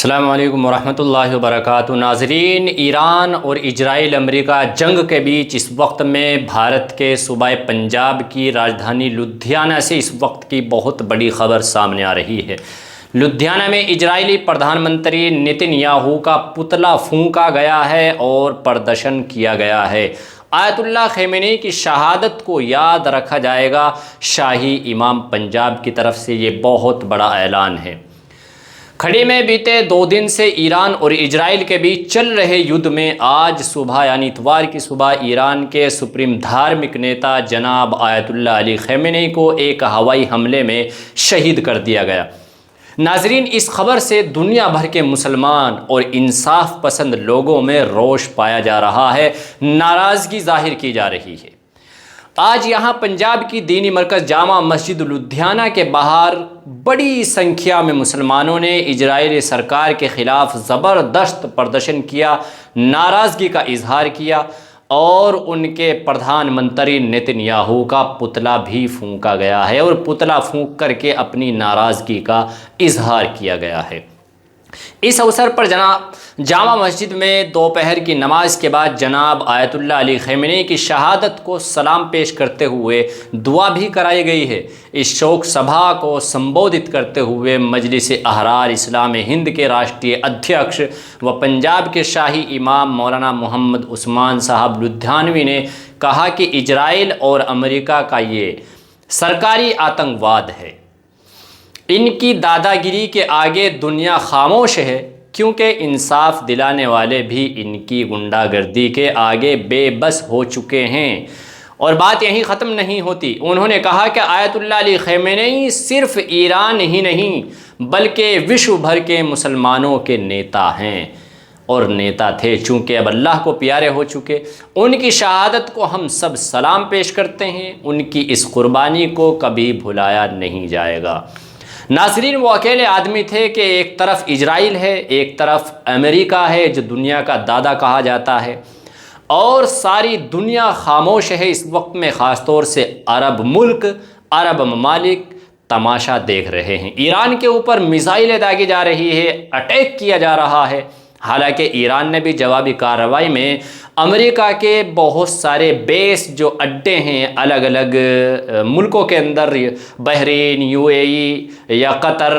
السلام علیکم ورحمۃ اللہ وبرکاتہ۔ ناظرین، ایران اور اسرائیل امریکہ جنگ کے بیچ اس وقت میں بھارت کے صوبہ پنجاب کی راجدھانی لدھیانہ سے اس وقت کی بہت بڑی خبر سامنے آ رہی ہے۔ لدھیانہ میں اسرائیلی پردھان منتری نتن یاہو کا پتلا پھونکا گیا ہے اور پردرشن کیا گیا ہے۔ آیت اللہ خامنئی کی شہادت کو یاد رکھا جائے گا، شاہی امام پنجاب کی طرف سے یہ بہت بڑا اعلان ہے۔ کھڑی میں بیتے 2 دن سے ایران اور اسرائیل کے بیچ چل رہے یدھ میں آج صبح یعنی اتوار کی صبح ایران کے سپریم دھارمک نیتا جناب آیت اللہ علی خامنئی کو ایک ہوائی حملے میں شہید کر دیا گیا۔ ناظرین، اس خبر سے دنیا بھر کے مسلمان اور انصاف پسند لوگوں میں روش پایا جا رہا ہے، ناراضگی ظاہر کی جا رہی ہے۔ آج یہاں پنجاب کی دینی مرکز جامع مسجد لدھیانہ کے باہر بڑی سنکھیا میں مسلمانوں نے اسرائیلی سرکار کے خلاف زبردست پردرشن کیا، ناراضگی کا اظہار کیا اور ان کے پردھان منتری نتن یاہو کا پتلا بھی پھونکا گیا ہے اور پتلا پھونک کر کے اپنی ناراضگی کا اظہار کیا گیا ہے۔ اس اوسر پر جامع مسجد میں دوپہر کی نماز کے بعد جناب آیت اللہ علی خامنئی کی شہادت کو سلام پیش کرتے ہوئے دعا بھی کرائی گئی ہے۔ اس شوک سبھا کو سمبودھت کرتے ہوئے مجلس احرار اسلام ہند کے راشٹریہ ادھیکش و پنجاب کے شاہی امام مولانا محمد عثمان صاحب لدھیانوی نے کہا کہ اسرائیل اور امریکہ کا یہ سرکاری آتنکواد ہے۔ ان کی دادا گیری کے آگے دنیا خاموش ہے، کیونکہ انصاف دلانے والے بھی ان کی غنڈہ گردی کے آگے بے بس ہو چکے ہیں۔ اور بات یہیں ختم نہیں ہوتی، انہوں نے کہا کہ آیت اللہ علی خامنئی صرف ایران ہی نہیں بلکہ وشو بھر کے مسلمانوں کے نیتا ہیں اور نیتا تھے، چونکہ اب اللہ کو پیارے ہو چکے۔ ان کی شہادت کو ہم سب سلام پیش کرتے ہیں، ان کی اس قربانی کو کبھی بھلایا نہیں جائے گا۔ ناظرین، وہ اکیلے آدمی تھے کہ ایک طرف اسرائیل ہے، ایک طرف امریکہ ہے جو دنیا کا دادا کہا جاتا ہے، اور ساری دنیا خاموش ہے اس وقت میں۔ خاص طور سے عرب ملک، عرب ممالک تماشا دیکھ رہے ہیں۔ ایران کے اوپر میزائلیں داغی جا رہی ہے، اٹیک کیا جا رہا ہے۔ حالانکہ ایران نے بھی جوابی کارروائی میں امریکہ کے بہت سارے بیس جو اڈے ہیں الگ الگ ملکوں کے اندر، بحرین، UAE یا قطر،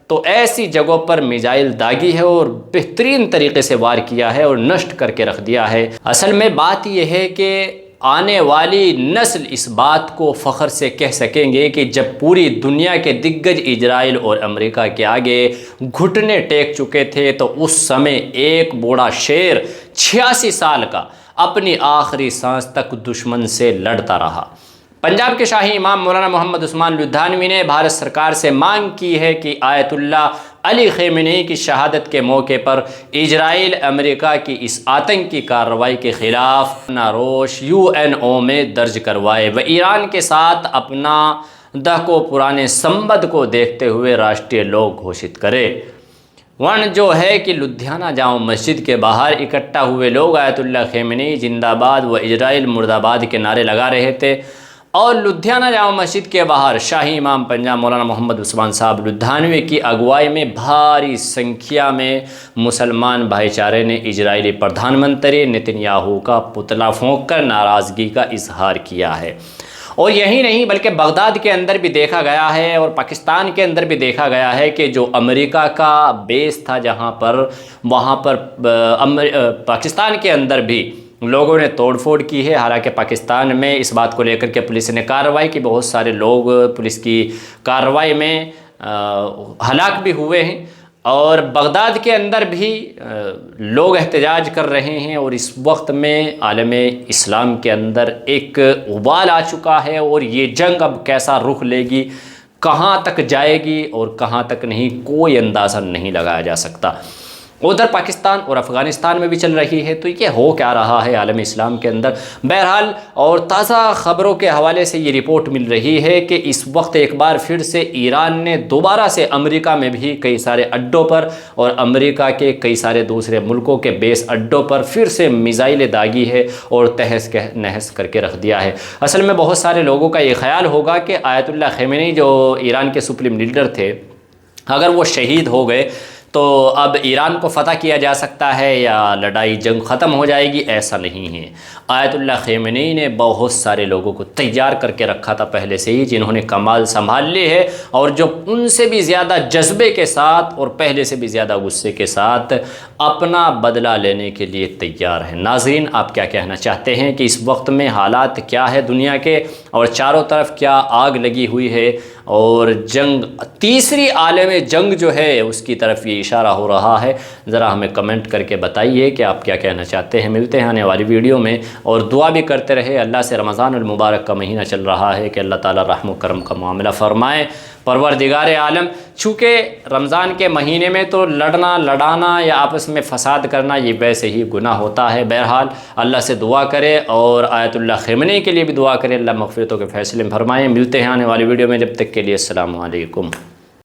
تو ایسی جگہوں پر میزائل داغی ہے اور بہترین طریقے سے وار کیا ہے اور نشٹ کر کے رکھ دیا ہے۔ اصل میں بات یہ ہے کہ آنے والی نسل اس بات کو فخر سے کہہ سکیں گے کہ جب پوری دنیا کے دگگج اسرائیل اور امریکہ کے آگے گھٹنے ٹیک چکے تھے تو اس سمے ایک بوڑھا شیر 86 سال کا اپنی آخری سانس تک دشمن سے لڑتا رہا۔ پنجاب کے شاہی امام مولانا محمد عثمان لدھیانوی نے بھارت سرکار سے مانگ کی ہے کہ آیت اللہ علی خامنئی کی شہادت کے موقع پر اسرائیل امریکہ کی اس آتنکی کارروائی کے خلاف اپنا روش UNO میں درج کروائے و ایران کے ساتھ اپنا دہکو پرانے سمبد کو دیکھتے ہوئے راشٹریہ لوگ گھوشت کرے۔ ون جو ہے کہ لدھیانہ جامع مسجد کے باہر اکٹھا ہوئے لوگ آیت اللہ خامنئی زندہ باد و اسرائیل مرد آباد کے نعرے لگا رہے تھے، اور لدھیانہ جامع مسجد کے باہر شاہی امام پنجاب مولانا محمد عثمان صاحب لدھیانوی کی اگوائی میں بھاری سنکھیا میں مسلمان بھائی چارے نے اسرائیلی پردھان منتری نتن یاہو کا پتلا پھونک کر ناراضگی کا اظہار کیا ہے۔ اور یہی نہیں بلکہ بغداد کے اندر بھی دیکھا گیا ہے اور پاکستان کے اندر بھی دیکھا گیا ہے کہ جو امریکہ کا بیس تھا جہاں پر، وہاں پر پاکستان کے اندر بھی لوگوں نے توڑ پھوڑ کی ہے۔ حالانکہ پاکستان میں اس بات کو لے کر کے پولیس نے کارروائی کی، بہت سارے لوگ پولیس کی کارروائی میں ہلاک بھی ہوئے ہیں، اور بغداد کے اندر بھی لوگ احتجاج کر رہے ہیں، اور اس وقت میں عالم اسلام کے اندر ایک ابال آ چکا ہے، اور یہ جنگ اب کیسا رخ لے گی، کہاں تک جائے گی اور کہاں تک نہیں، کوئی اندازہ نہیں لگایا جا سکتا۔ ادھر پاکستان اور افغانستان میں بھی چل رہی ہے، تو یہ ہو کیا رہا ہے عالم اسلام کے اندر۔ بہرحال، اور تازہ خبروں کے حوالے سے یہ رپورٹ مل رہی ہے کہ اس وقت ایک بار پھر سے ایران نے دوبارہ سے امریکہ میں بھی کئی سارے اڈوں پر اور امریکہ کے کئی سارے دوسرے ملکوں کے بیس اڈوں پر پھر سے میزائلیں داغی ہے اور تہس نہس کر کے رکھ دیا ہے۔ اصل میں بہت سارے لوگوں کا یہ خیال ہوگا کہ آیت اللہ خامنئی جو ایران کے سپریم لیڈر تھے، اگر وہ شہید ہو گئے تو اب ایران کو فتح کیا جا سکتا ہے یا لڑائی جنگ ختم ہو جائے گی، ایسا نہیں ہے۔ آیت اللہ خامنئی نے بہت سارے لوگوں کو تیار کر کے رکھا تھا پہلے سے ہی، جنہوں نے کمال سنبھال لی ہے اور جو ان سے بھی زیادہ جذبے کے ساتھ اور پہلے سے بھی زیادہ غصے کے ساتھ اپنا بدلہ لینے کے لیے تیار ہیں۔ ناظرین، آپ کیا کہنا چاہتے ہیں کہ اس وقت میں حالات کیا ہے دنیا کے، اور چاروں طرف کیا آگ لگی ہوئی ہے، اور جنگ، تیسری عالم جنگ جو ہے اس کی طرف یہ اشارہ ہو رہا ہے؟ ذرا ہمیں کمنٹ کر کے بتائیے کہ آپ کیا کہنا چاہتے ہیں۔ ملتے ہیں آنے والی ویڈیو میں، اور دعا بھی کرتے رہے اللہ سے۔ رمضان المبارک کا مہینہ چل رہا ہے کہ اللہ تعالیٰ رحم و کرم کا معاملہ فرمائے۔ پروردگار عالم، چونکہ رمضان کے مہینے میں تو لڑانا یا آپس میں فساد کرنا یہ ویسے ہی گناہ ہوتا ہے، بہرحال اللہ سے دعا کرے اور آیت اللہ خامنئی کے لیے بھی دعا کرے، اللہ مغفرتوں کے فیصلے فرمائے۔ ملتے ہیں آنے والی ویڈیو میں، جب تک کے لیے السلام علیکم۔